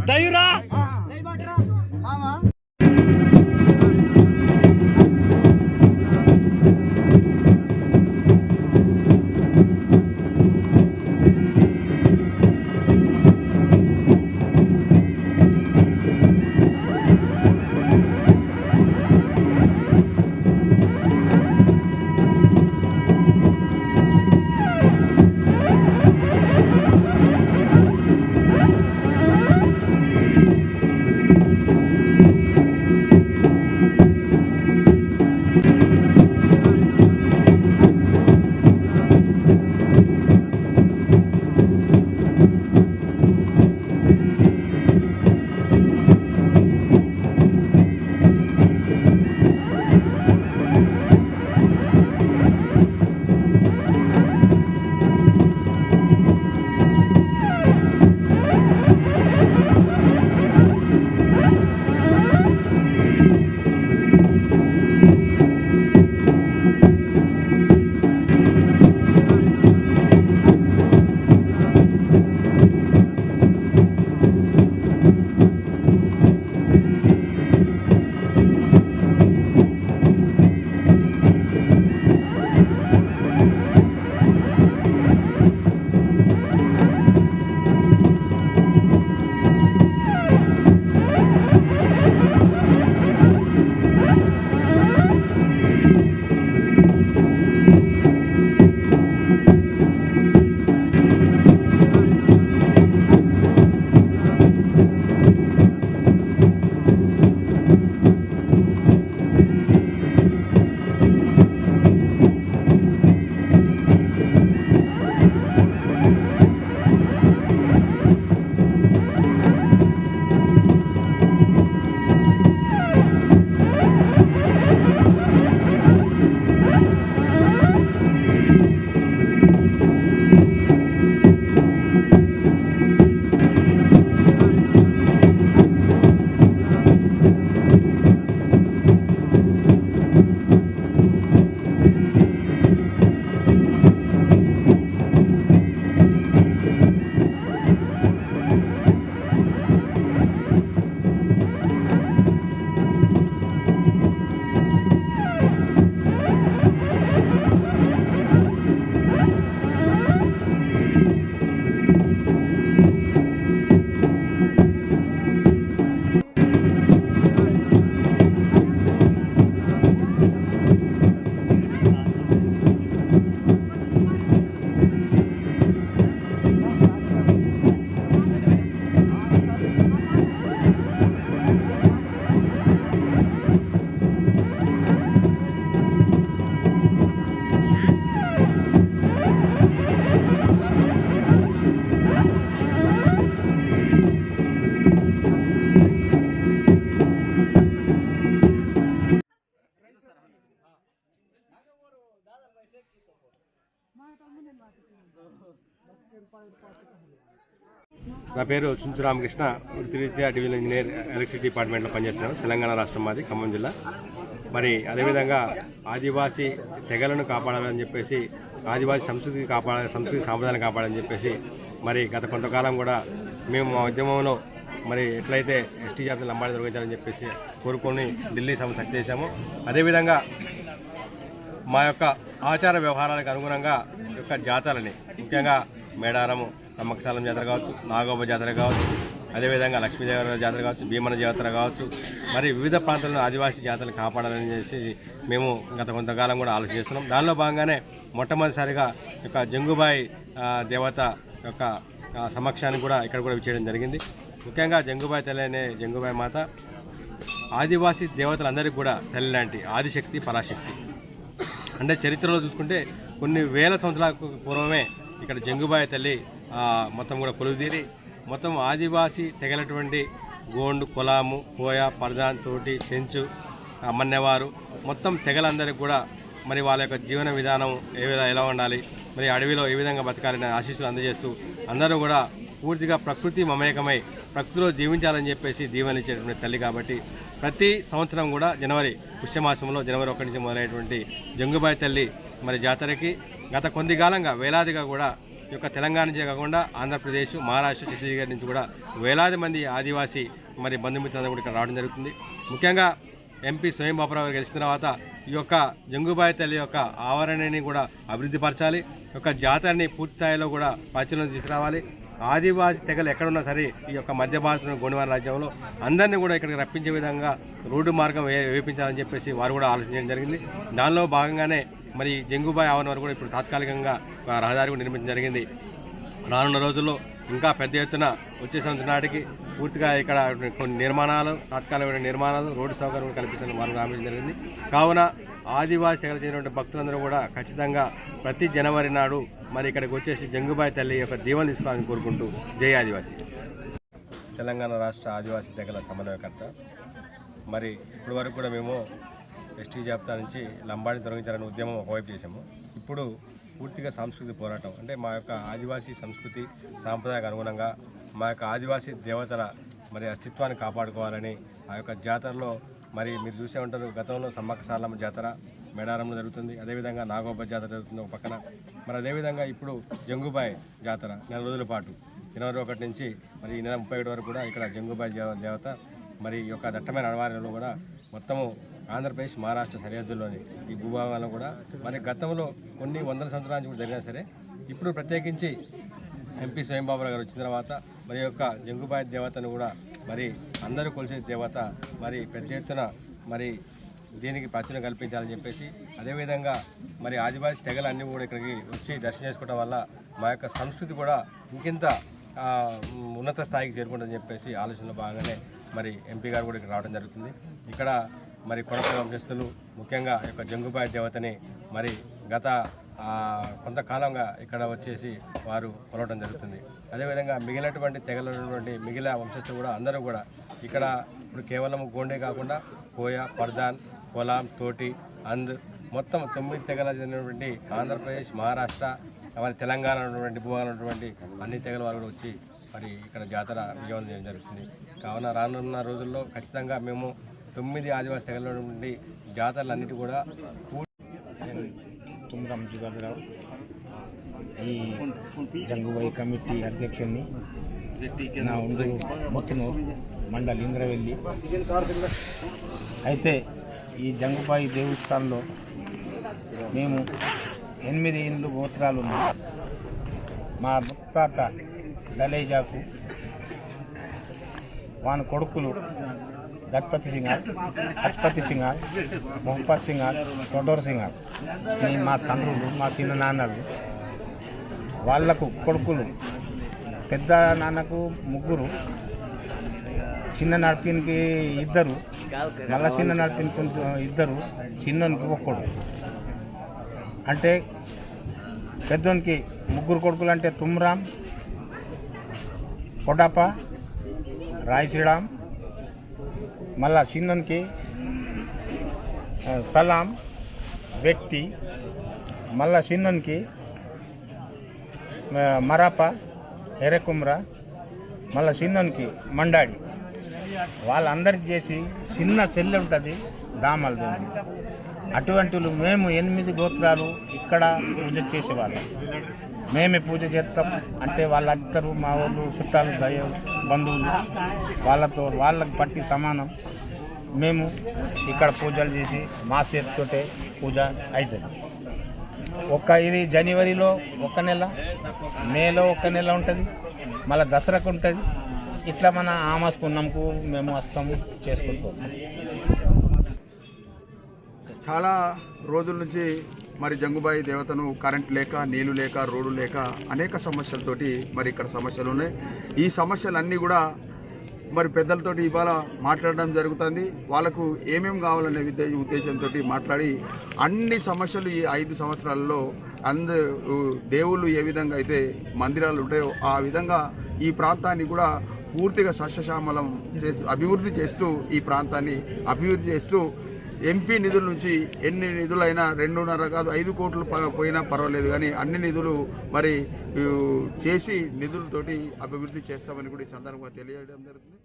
దయ్యురా నా పేరు చుంచు రామకృష్ణ, వృత్తిరీత్యా డివిజనల్ ఇంజనీర్, ఎలక్ట్రిసిటీ డిపార్ట్మెంట్లో పనిచేస్తున్నాను. తెలంగాణ రాష్ట్రం మాది, ఖమ్మం జిల్లా. మరి అదేవిధంగా ఆదివాసీ తెగలను కాపాడాలని చెప్పేసి, ఆదివాసీ సంస్కృతి సాంప్రదాయాలను కాపాడాలని చెప్పేసి మరి గత కొంతకాలం కూడా మేము మా ఉద్యమంలో మరి ఎట్లయితే ఎస్టీ జాతిని లంబాడి తొలగించాలని చెప్పేసి కోరుకొని ఢిల్లీ సభ సక్సెస్ చేశాము. అదేవిధంగా మా యొక్క ఆచార వ్యవహారాలకు అనుగుణంగా యొక్క జాతరని, ముఖ్యంగా మేడారము సమ్మక్కసాలం జాతర కావచ్చు, నాగోబ జాతర కావచ్చు, అదేవిధంగా లక్ష్మీదేవి జాతర కావచ్చు, భీమన జాతర కావచ్చు, మరి వివిధ ప్రాంతాల్లో ఆదివాసీ జాతరలు కాపాడాలని చేసి మేము గత కొంతకాలం కూడా ఆలోచన చేస్తున్నాం. దానిలో భాగంగానే మొట్టమొదటిసారిగా యొక్క జంగుబాయి దేవత యొక్క సమక్షాన్ని కూడా ఇక్కడ కూడా చేయడం జరిగింది. ముఖ్యంగా జంగుబాయి తల్లి అనే జంగుబాయి మాత ఆదివాసీ దేవతలందరికీ కూడా తల్లి లాంటి ఆదిశక్తి, పరాశక్తి. అంటే చరిత్రలో చూసుకుంటే కొన్ని వేల సంవత్సరాల పూర్వమే ఇక్కడ జంగుబాయి తల్లి మొత్తం కూడా కొలువుదీరి మొత్తం ఆదివాసీ తెగలటువంటి గోండు, కొలాము, కోయ, పర్దాన్, తోటి, చెంచు, మన్నెవారు మొత్తం తెగలందరికీ కూడా మరి వాళ్ళ యొక్క జీవన విధానం ఎలా ఉండాలి, మరి అడవిలో ఏ విధంగా బతకాలని ఆశీస్సులు అందజేస్తూ అందరూ కూడా పూర్తిగా ప్రకృతి మమేకమై ప్రకృతిలో జీవించాలని చెప్పేసి దీవెనిచ్చేటువంటి తల్లి. కాబట్టి ప్రతి సంవత్సరం కూడా జనవరి పుష్యమాసంలో జనవరి 1 నుంచి మొదలైనటువంటి జంగుబాయి తల్లి మరి జాతరకి గత కొద్ది కాలంగా వేలాదిగా కూడా ఈ యొక్క తెలంగాణ నుంచే కాకుండా ఆంధ్రప్రదేశ్, మహారాష్ట్ర, ఛత్తీస్గఢ్ నుంచి కూడా వేలాది మంది ఆదివాసీ మరి బంధుమిత్రులందరూ కూడా ఇక్కడ రావడం జరుగుతుంది. ముఖ్యంగా ఎంపీ స్వయం బాపురావు గారు గెలిచిన తర్వాత ఈ యొక్క జంగుబాయి తల్లి యొక్క ఆవరణని కూడా అభివృద్ధి పరచాలి. ఈ యొక్క జాతరని పూర్తి స్థాయిలో కూడా పరిచయం తీసుకురావాలి. ఆదివాసీ తెగలు ఎక్కడున్నా సరే ఈ యొక్క మధ్య భారతంలో గోండవాన రాజ్యంలో అందరినీ కూడా ఇక్కడికి రప్పించే విధంగా రోడ్డు మార్గం వేపించాలని చెప్పేసి వారు కూడా ఆలోచించడం జరిగింది. దానిలో భాగంగానే మరి జంగుబాయి ఆవరణ వరకు కూడా ఇప్పుడు తాత్కాలికంగా రహదారి కూడా నిర్మించడం జరిగింది. రానున్న రోజుల్లో ఇంకా పెద్ద ఎత్తున వచ్చే సంవత్సరం నాటికి పూర్తిగా ఇక్కడ కొన్ని నిర్మాణాలు, తాత్కాలిక నిర్మాణాలు, రోడ్డు సౌకర్యం కల్పిస్తున్న వారు హామీ జరిగింది. కావున ఆదివాసీ తెగలు చెందిన భక్తులందరూ కూడా ఖచ్చితంగా ప్రతి జనవరి నాడు మరి ఇక్కడికి వచ్చేసి జంగుబాయి తల్లి యొక్క దీవెన తీసుకోవాలని కోరుకుంటూ జై ఆదివాసీ. తెలంగాణ రాష్ట్ర ఆదివాసీ తెగల సమన్వయకర్త. మరి ఇప్పటి వరకు కూడా మేము ఎస్టీ జాబితా నుంచి లంబాడిని తొలగించాలని ఉద్యమం ఒకవైపు చేసాము. ఇప్పుడు పూర్తిగా సాంస్కృతిక పోరాటం అంటే మా యొక్క ఆదివాసీ సంస్కృతి సాంప్రదాయానికి అనుగుణంగా మా యొక్క ఆదివాసీ దేవతల మరి అస్తిత్వాన్ని కాపాడుకోవాలని ఆ యొక్క జాతరలో మరి మీరు చూసే ఉంటారు, గతంలో సమ్మక్క సారలమ్మ జాతర మేడారంలో జరుగుతుంది, అదేవిధంగా నాగోబ జాతర జరుగుతుంది ఒక పక్కన. మరి అదేవిధంగా ఇప్పుడు జంగుబాయి జాతర నెల రోజుల పాటు జనవరి 1 నుంచి మరి ఈ నెల 31 వరకు కూడా ఇక్కడ జంగుబాయి దేవత మరి ఈ యొక్క దట్టమైన అడవారిలో కూడా మొత్తము ఆంధ్రప్రదేశ్, మహారాష్ట్ర సరిహద్దుల్లోని ఈ భూభాగాలను కూడా మరి గతంలో కొన్ని వందల సంవత్సరాల నుంచి కూడా జరిగినా సరే ఇప్పుడు ప్రత్యేకించి ఎంపీ స్వయం బాపురావు గారు వచ్చిన తర్వాత మరి యొక్క జంగుబాయి దేవతను కూడా మరి అందరూ కొలిసే దేవత మరి పెద్ద ఎత్తున మరి దీనికి ప్రాచుర్యం కల్పించాలని చెప్పేసి, అదేవిధంగా మరి ఆదివాసీ తెగలన్నీ కూడా ఇక్కడికి వచ్చి దర్శనం చేసుకోవడం వల్ల మా యొక్క సంస్కృతి కూడా ఇంకింత ఉన్నత స్థాయికి చేరుకుంటుందని చెప్పేసి ఆలోచనలో భాగంగానే మరి ఎంపీ గారు కూడా ఇక్కడ రావడం జరుగుతుంది. ఇక్కడ మరి కొనపల్లి వంశస్థులు ముఖ్యంగా ఈ యొక్క జంగుబాయి దేవతని మరి గత కొంతకాలంగా ఇక్కడ వచ్చేసి వారు కొలవడం జరుగుతుంది. అదేవిధంగా మిగిలినటువంటి తెగలటువంటి మిగిలిన వంశస్థులు కూడా అందరూ కూడా ఇక్కడ ఇప్పుడు కేవలం గోండే కాకుండా కోయ, పర్దాన్, కొలాం, తోటి, అంద్ మొత్తం 9 తెగల చెందినటువంటి ఆంధ్రప్రదేశ్, మహారాష్ట్ర మరి తెలంగాణ ఉన్నటువంటి భూభాగంలో ఉన్నటువంటి అన్ని తెగల వారు కూడా వచ్చి మరి ఇక్కడ జాతర విజయవంతం చేయడం జరుగుతుంది. కావున రానున్న రోజుల్లో ఖచ్చితంగా మేము 9 ఆదివాసీ తెగల నుండి జాతరలన్నిటి కూడా తుమ్రాం జుగాలరావు ఈ జంగుబాయి కమిటీ అధ్యక్షుడిని. నా ఉండు ముత్తునూరు మండల్ ఇంద్రవెల్లి. అయితే ఈ జంగుబాయి దేవస్థానంలో మేము 8 ఇండ్లు గోత్రాలు ఉన్నాయి. మా ముత్తాత డలేజాకు వాని కొడుకులు గణపతి సింగాల్, హజ్పతి సింగాల్, మొహమ్మద్ సింగాల్, తొడోర్ సింగాల్, మా తండ్రులు, మా చిన్న నాన్నలు, వాళ్లకు కొడుకులు. పెద్ద నాన్నకు 3, చిన్న నడిపినికి 2, మళ్ళా చిన్న నడిపినికి 2, చిన్నోనికి 1. అంటే పెద్దోనికి 3 కొడుకులు అంటే తుమ్రాం, కొడప, రాయ్ శ్రీరామ్, మళ్ళా చిన్నోనికి సలాం, వ్యక్తి, మళ్ళా చిన్నోనికి మరాప, ఎర్రకుమ్రా, మళ్ళీ చిన్నోనికి మండాడి. వాళ్ళందరికి చేసి చిన్న చెల్లె ఉంటుంది దామలది. అటువంటి మేము 8 గోత్రాలు ఇక్కడ పూజ చేసేవాళ్ళం. మేమే పూజ చేస్తాం. అంటే వాళ్ళందరూ మా వాళ్ళు చుట్టాలు, బంధువులు, వాళ్ళకి పట్టి సమానం. మేము ఇక్కడ పూజలు చేసి మా చేతితోటే పూజ అవుతుంది. ఇది జనవరిలో 1 నెల, మేలో 1 నెల ఉంటుంది, మళ్ళీ దసరాకు ఉంటుంది. ఇట్లా మన ఆమాస్ పున్నంకు మేము వస్తాము, చేసుకుంటాం. చాలా రోజుల నుంచి మరి జంగుబాయి దేవతను కరెంట్ లేక, నీళ్లు లేక, రోడ్డు లేక అనేక సమస్యలతోటి మరి ఇక్కడ సమస్యలు ఉన్నాయి. ఈ సమస్యలన్నీ కూడా మరి పెద్దలతోటి ఇవాళ మాట్లాడడం జరుగుతుంది. వాళ్ళకు ఏమేమి కావాలనే ఉద్దేశంతో మాట్లాడి అన్ని సమస్యలు ఈ 5 సంవత్సరాలలో దేవుళ్ళు ఏ విధంగా అయితే మందిరాలు ఉంటాయో ఆ విధంగా ఈ ప్రాంతాన్ని కూడా పూర్తిగా సస్యశ్యామలం అభివృద్ధి చేస్తూ ఈ ప్రాంతాన్ని అభివృద్ధి చేస్తూ ఎంపీ నిధుల నుంచి ఎన్ని నిధులైనా 2.5 కాదు 5 కోట్లు పోయినా పర్వాలేదు, కానీ అన్ని నిధులు మరి చేసి నిధులతోటి అభివృద్ధి చేస్తామని కూడా ఈ సందర్భంగా తెలియజేయడం జరుగుతుంది.